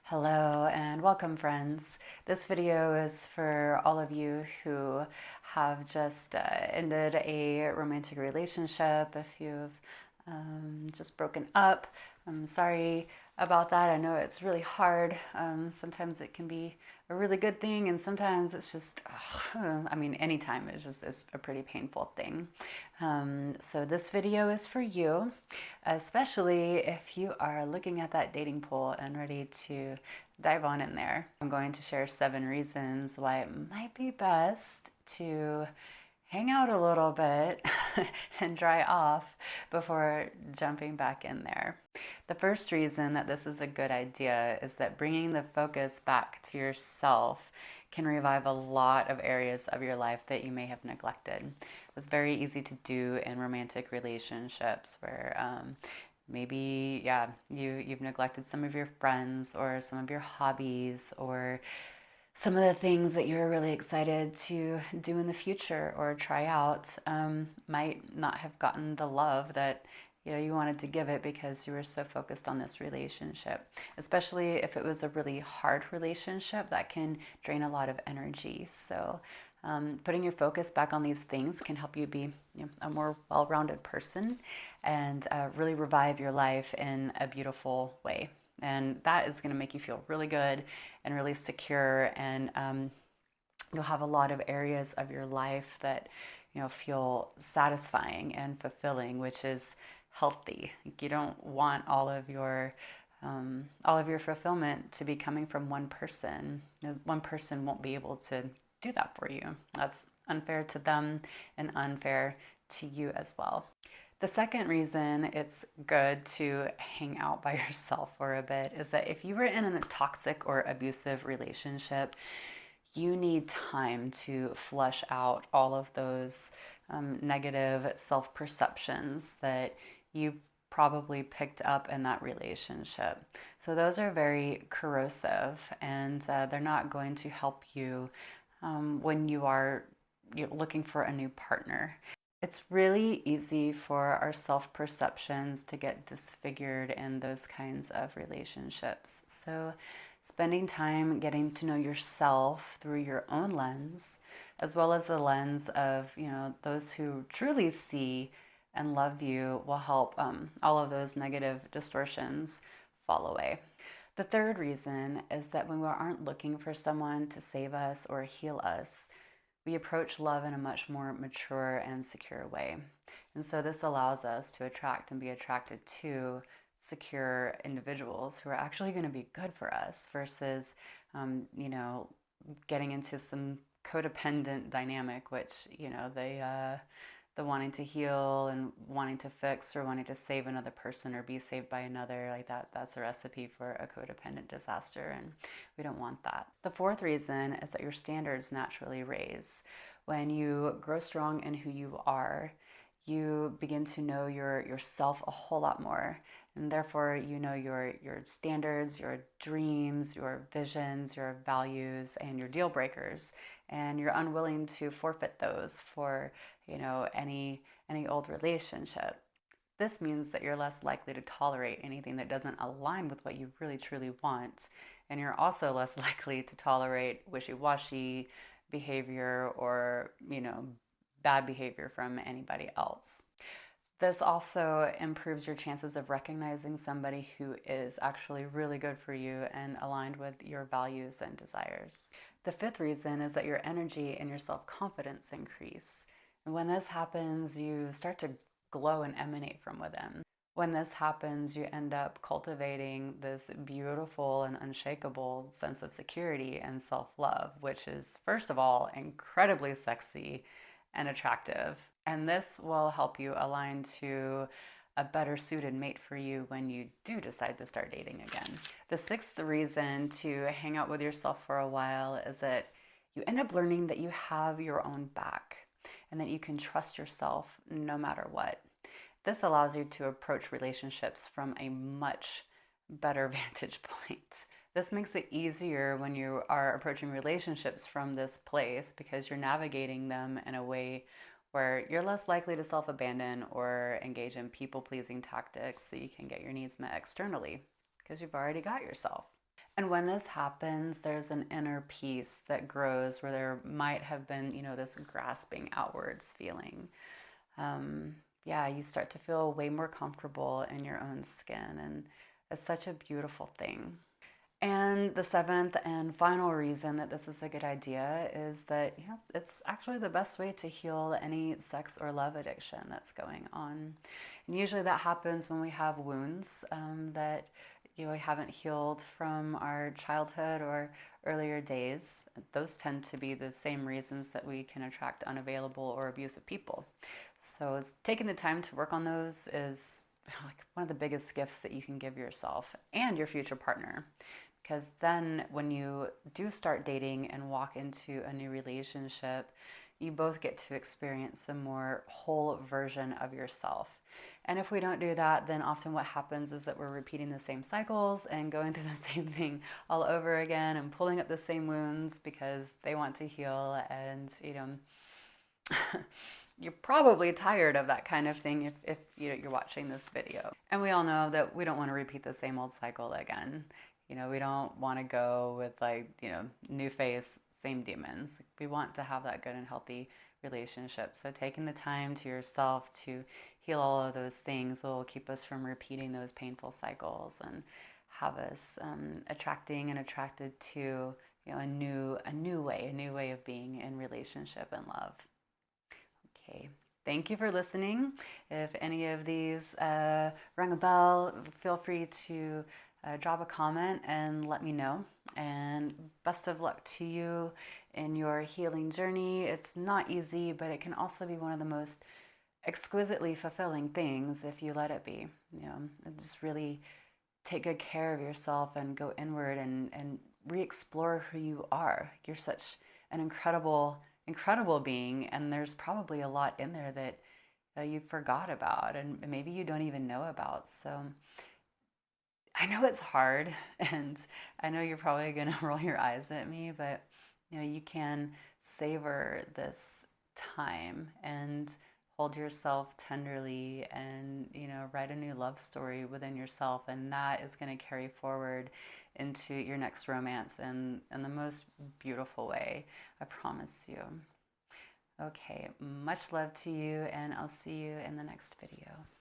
Hello and welcome, friends. This video is for all of you who have just ended a romantic relationship. If you've just broken up, I'm sorry about that. I know it's really hard. Sometimes it can be a really good thing, and sometimes it's just, anytime it's a pretty painful thing. So this video is for you, especially if you are looking at that dating pool and ready to dive on in there. I'm going to share 7 reasons why it might be best to hang out a little bit and dry off before jumping back in there. The first reason that this is a good idea is that bringing the focus back to yourself can revive a lot of areas of your life that you may have neglected. It's very easy to do in romantic relationships where maybe, you've neglected some of your friends or some of your hobbies or some of the things that you're really excited to do in the future or try out might not have gotten the love that you wanted to give it because you were so focused on this relationship. Especially if it was a really hard relationship, that can drain a lot of energy. So putting your focus back on these things can help you be a more well-rounded person and really revive your life in a beautiful way. And that is going to make you feel really good and really secure. And you'll have a lot of areas of your life that feel satisfying and fulfilling, which is healthy. You don't want all of your fulfillment to be coming from one person. One person won't be able to do that for you. That's unfair to them and unfair to you as well. The second reason it's good to hang out by yourself for a bit is that if you were in a toxic or abusive relationship, you need time to flush out all of those negative self-perceptions that you probably picked up in that relationship. So those are very corrosive, and they're not going to help you when you are looking for a new partner. It's really easy for our self-perceptions to get disfigured in those kinds of relationships. So spending time getting to know yourself through your own lens, as well as the lens of those who truly see and love you, will help all of those negative distortions fall away. The third reason is that when we aren't looking for someone to save us or heal us, we approach love in a much more mature and secure way. And so this allows us to attract and be attracted to secure individuals who are actually going to be good for us versus, getting into some codependent dynamic, which, the wanting to heal and wanting to fix or wanting to save another person or be saved by another, like that's a recipe for a codependent disaster, and we don't want that. The fourth reason is that your standards naturally raise. When you grow strong in who you are, you begin to know yourself a whole lot more, and therefore you know your standards, your dreams, your visions, your values, and your deal breakers, and you're unwilling to forfeit those for any old relationship. This means that you're less likely to tolerate anything that doesn't align with what you really truly want, and you're also less likely to tolerate wishy-washy behavior or bad behavior from anybody else. This also improves your chances of recognizing somebody who is actually really good for you and aligned with your values and desires. The fifth reason is that your energy and your self-confidence increase. And when this happens, you start to glow and emanate from within. When this happens, you end up cultivating this beautiful and unshakable sense of security and self-love, which is, first of all, incredibly sexy and attractive. And this will help you align to a better suited mate for you when you do decide to start dating again. The sixth reason to hang out with yourself for a while is that you end up learning that you have your own back and that you can trust yourself no matter what. This allows you to approach relationships from a much better vantage point. This makes it easier when you are approaching relationships from this place because you're navigating them in a way where you're less likely to self-abandon or engage in people-pleasing tactics so you can get your needs met externally because you've already got yourself. And when this happens, there's an inner peace that grows where there might have been, this grasping outwards feeling. Um, yeah, you start to feel way more comfortable in your own skin, and it's such a beautiful thing. And the seventh and final reason that this is a good idea is that it's actually the best way to heal any sex or love addiction that's going on. And usually that happens when we have wounds that we haven't healed from our childhood or earlier days. Those tend to be the same reasons that we can attract unavailable or abusive people. So it's taking the time to work on those is like one of the biggest gifts that you can give yourself and your future partner. Because then when you do start dating and walk into a new relationship, you both get to experience a more whole version of yourself. And if we don't do that, then often what happens is that we're repeating the same cycles and going through the same thing all over again and pulling up the same wounds because they want to heal. And, you're probably tired of that kind of thing if you're watching this video. And we all know that we don't want to repeat the same old cycle again. We don't want to go with new face, same demons. We want to have that good and healthy relationship. So taking the time to yourself to heal all of those things will keep us from repeating those painful cycles and have us attracting and attracted to a new way of being in relationship and love. Okay. Thank you for listening. If any of these rang a bell, feel free to drop a comment and let me know. And best of luck to you in your healing journey. It's not easy, but it can also be one of the most exquisitely fulfilling things if you let it be. Just really take good care of yourself and go inward and re-explore who you are. You're such an incredible being, and there's probably a lot in there that you forgot about and maybe you don't even know about. So I know it's hard, and I know you're probably going to roll your eyes at me, but you can savor this time and hold yourself tenderly and write a new love story within yourself, and that is going to carry forward into your next romance in the most beautiful way. I promise you. Okay, much love to you, and I'll see you in the next video.